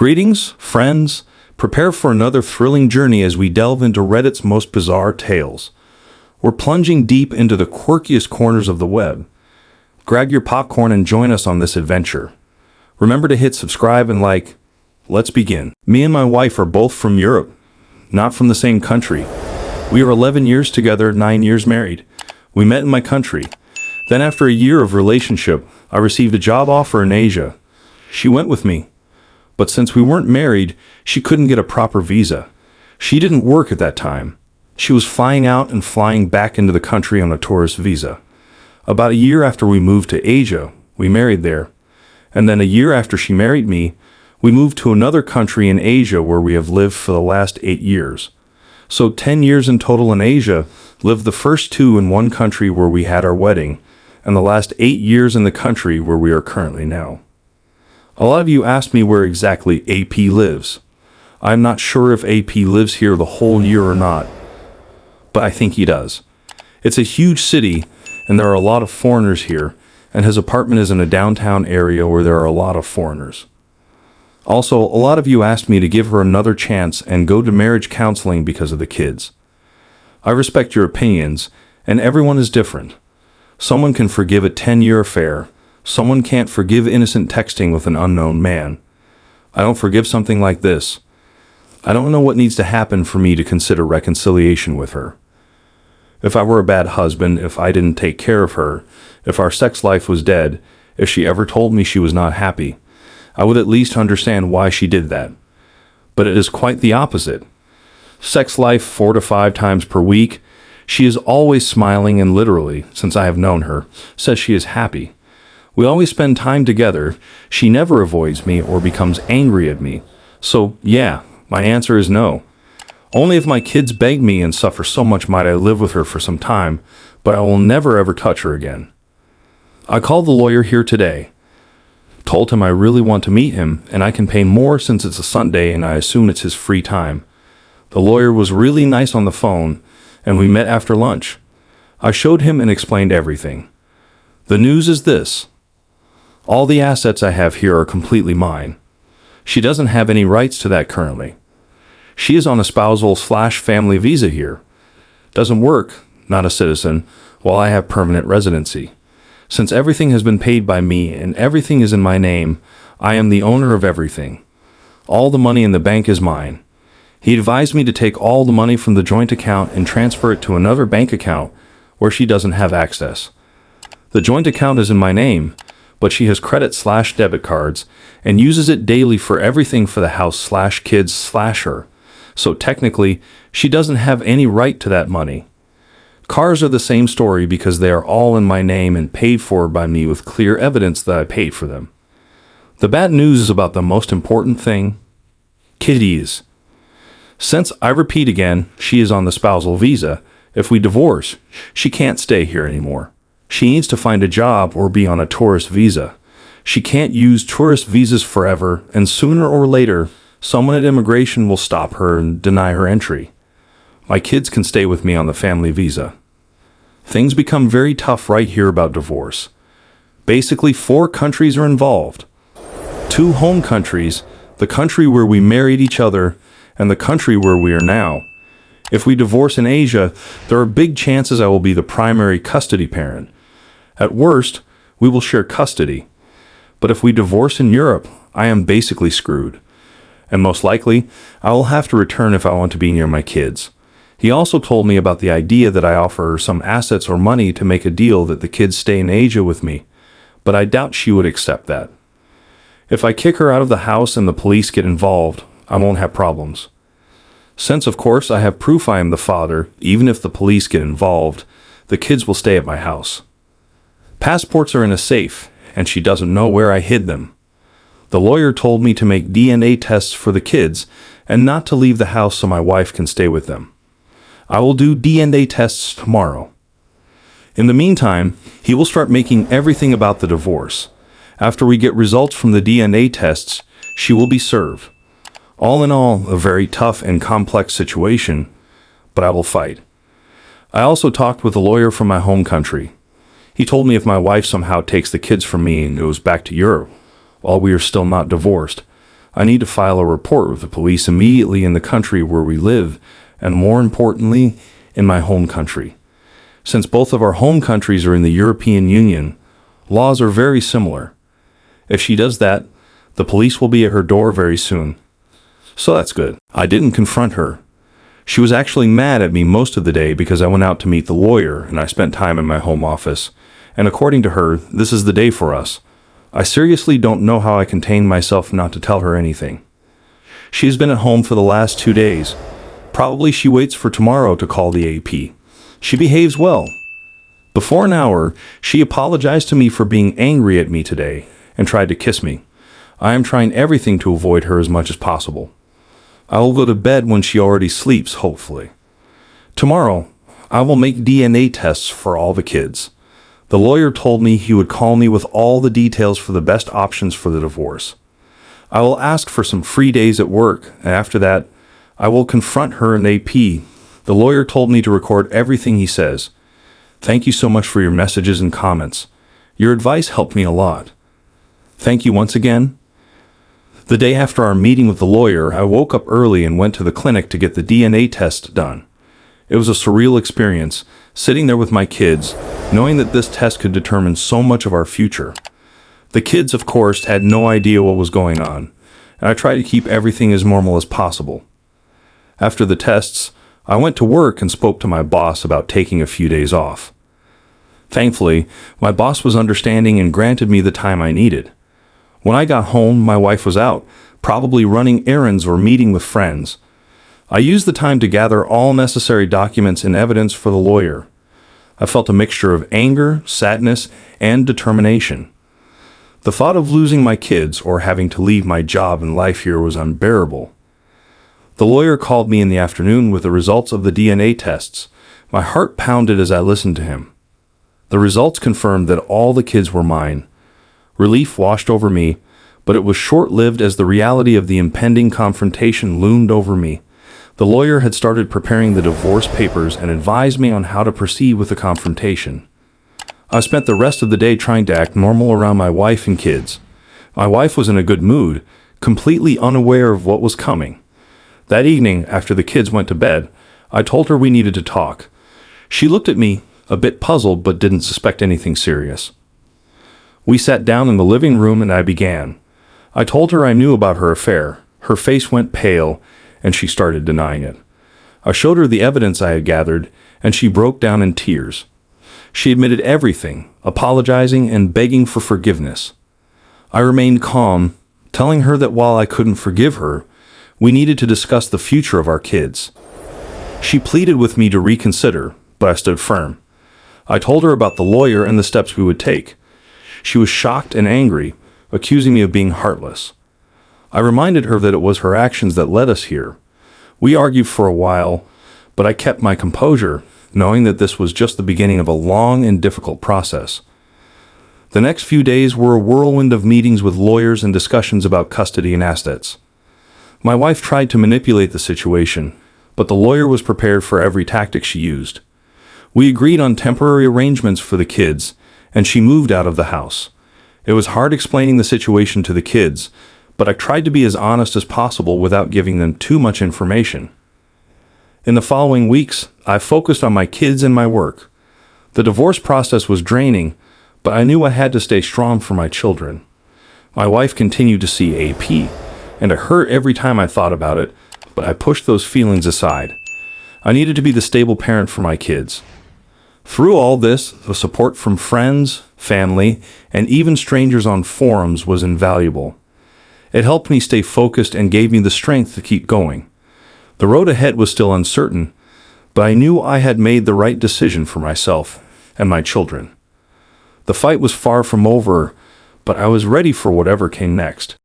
Greetings, friends. Prepare for another thrilling journey as we delve into Reddit's most bizarre tales. We're plunging deep into the quirkiest corners of the web. Grab your popcorn and join us on this adventure. Remember to hit subscribe and like. Let's begin. Me and my wife are both from Europe, not from the same country. We are 11 years together, 9 years married. We met in my country. Then after a year of relationship, I received a job offer in Asia. She went with me. But since we weren't married, she couldn't get a proper visa. She didn't work at that time. She was flying out and flying back into the country on a tourist visa. About a year after we moved to Asia, we married there. And then a year after she married me, we moved to another country in Asia where we have lived for the last 8 years. So 10 years in total in Asia, lived the first 2 in one country where we had our wedding, and the last 8 years in the country where we are currently now. A lot of you asked me where exactly AP lives. I'm not sure if AP lives here the whole year or not, but I think he does. It's a huge city, and there are a lot of foreigners here, and his apartment is in a downtown area where there are a lot of foreigners. Also, a lot of you asked me to give her another chance and go to marriage counseling because of the kids. I respect your opinions, and everyone is different. Someone can forgive a 10-year affair. Someone can't forgive innocent texting with an unknown man. I don't forgive something like this. I don't know what needs to happen for me to consider reconciliation with her. If I were a bad husband, if I didn't take care of her, if our sex life was dead, if she ever told me she was not happy, I would at least understand why she did that. But it is quite the opposite. Sex life 4 to 5 times per week. She is always smiling and literally, since I have known her, says she is happy. We always spend time together. She never avoids me or becomes angry at me. So, yeah, my answer is no. Only if my kids beg me and suffer so much might I live with her for some time, but I will never ever touch her again. I called the lawyer here today. Told him I really want to meet him, and I can pay more since it's a Sunday and I assume it's his free time. The lawyer was really nice on the phone, and we met after lunch. I showed him and explained everything. The news is this. All the assets I have here are completely mine. She doesn't have any rights to that currently. She is on a spousal/family visa here. Doesn't work, not a citizen, while I have permanent residency. Since everything has been paid by me and everything is in my name, I am the owner of everything. All the money in the bank is mine. He advised me to take all the money from the joint account and transfer it to another bank account where she doesn't have access. The joint account is in my name, but she has credit/debit cards and uses it daily for everything for the house/kids/her. So technically, she doesn't have any right to that money. Cars are the same story because they are all in my name and paid for by me with clear evidence that I paid for them. The bad news is about the most important thing. Kitties. Since, I repeat again, she is on the spousal visa, if we divorce, she can't stay here anymore. She needs to find a job or be on a tourist visa. She can't use tourist visas forever, and sooner or later, someone at immigration will stop her and deny her entry. My kids can stay with me on the family visa. Things become very tough right here about divorce. Basically, 4 countries are involved. 2 home countries, the country where we married each other, and the country where we are now. If we divorce in Asia, there are big chances I will be the primary custody parent. At worst, we will share custody. But if we divorce in Europe, I am basically screwed. And most likely, I will have to return if I want to be near my kids. He also told me about the idea that I offer her some assets or money to make a deal that the kids stay in Asia with me, but I doubt she would accept that. If I kick her out of the house and the police get involved, I won't have problems. Since, of course, I have proof I am the father, even if the police get involved, the kids will stay at my house. Passports are in a safe, and she doesn't know where I hid them. The lawyer told me to make DNA tests for the kids and not to leave the house so my wife can stay with them. I will do DNA tests tomorrow. In the meantime, he will start making everything about the divorce. After we get results from the DNA tests, she will be served. All in all, a very tough and complex situation, but I will fight. I also talked with a lawyer from my home country. He told me if my wife somehow takes the kids from me and goes back to Europe, while we are still not divorced, I need to file a report with the police immediately in the country where we live, and more importantly, in my home country. Since both of our home countries are in the European Union, laws are very similar. If she does that, the police will be at her door very soon. So that's good. I didn't confront her. She was actually mad at me most of the day because I went out to meet the lawyer and I spent time in my home office. And according to her, this is the day for us. I seriously don't know how I contained myself not to tell her anything. She's been at home for the last 2 days. Probably she waits for tomorrow to call the AP. She behaves well. Before an hour, she apologized to me for being angry at me today and tried to kiss me. I am trying everything to avoid her as much as possible. I will go to bed when she already sleeps, hopefully. Tomorrow, I will make DNA tests for all the kids. The lawyer told me he would call me with all the details for the best options for the divorce. I will ask for some free days at work, and after that, I will confront her in AP. The lawyer told me to record everything he says. Thank you so much for your messages and comments. Your advice helped me a lot. Thank you once again. The day after our meeting with the lawyer, I woke up early and went to the clinic to get the DNA test done. It was a surreal experience, sitting there with my kids, knowing that this test could determine so much of our future. The kids, of course, had no idea what was going on, and I tried to keep everything as normal as possible. After the tests, I went to work and spoke to my boss about taking a few days off. Thankfully, my boss was understanding and granted me the time I needed. When I got home, my wife was out, probably running errands or meeting with friends. I used the time to gather all necessary documents and evidence for the lawyer. I felt a mixture of anger, sadness, and determination. The thought of losing my kids or having to leave my job and life here was unbearable. The lawyer called me in the afternoon with the results of the DNA tests. My heart pounded as I listened to him. The results confirmed that all the kids were mine. Relief washed over me, but it was short-lived as the reality of the impending confrontation loomed over me. The lawyer had started preparing the divorce papers and advised me on how to proceed with the confrontation. I spent the rest of the day trying to act normal around my wife and kids. My wife was in a good mood, completely unaware of what was coming. That evening, after the kids went to bed, I told her we needed to talk. She looked at me, a bit puzzled, but didn't suspect anything serious. We sat down in the living room and I began. I told her I knew about her affair. Her face went pale, and she started denying it. I showed her the evidence I had gathered, and she broke down in tears. She admitted everything, apologizing and begging for forgiveness. I remained calm, telling her that while I couldn't forgive her, we needed to discuss the future of our kids. She pleaded with me to reconsider, but I stood firm. I told her about the lawyer and the steps we would take. She was shocked and angry, accusing me of being heartless. I reminded her that it was her actions that led us here. We argued for a while, but I kept my composure, knowing that this was just the beginning of a long and difficult process. The next few days were a whirlwind of meetings with lawyers and discussions about custody and assets. My wife tried to manipulate the situation, but the lawyer was prepared for every tactic she used. We agreed on temporary arrangements for the kids, and she moved out of the house. It was hard explaining the situation to the kids, but I tried to be as honest as possible without giving them too much information. In the following weeks, I focused on my kids and my work. The divorce process was draining, but I knew I had to stay strong for my children. My wife continued to see AP, and it hurt every time I thought about it, but I pushed those feelings aside. I needed to be the stable parent for my kids. Through all this, the support from friends, family, and even strangers on forums was invaluable. It helped me stay focused and gave me the strength to keep going. The road ahead was still uncertain, but I knew I had made the right decision for myself and my children. The fight was far from over, but I was ready for whatever came next.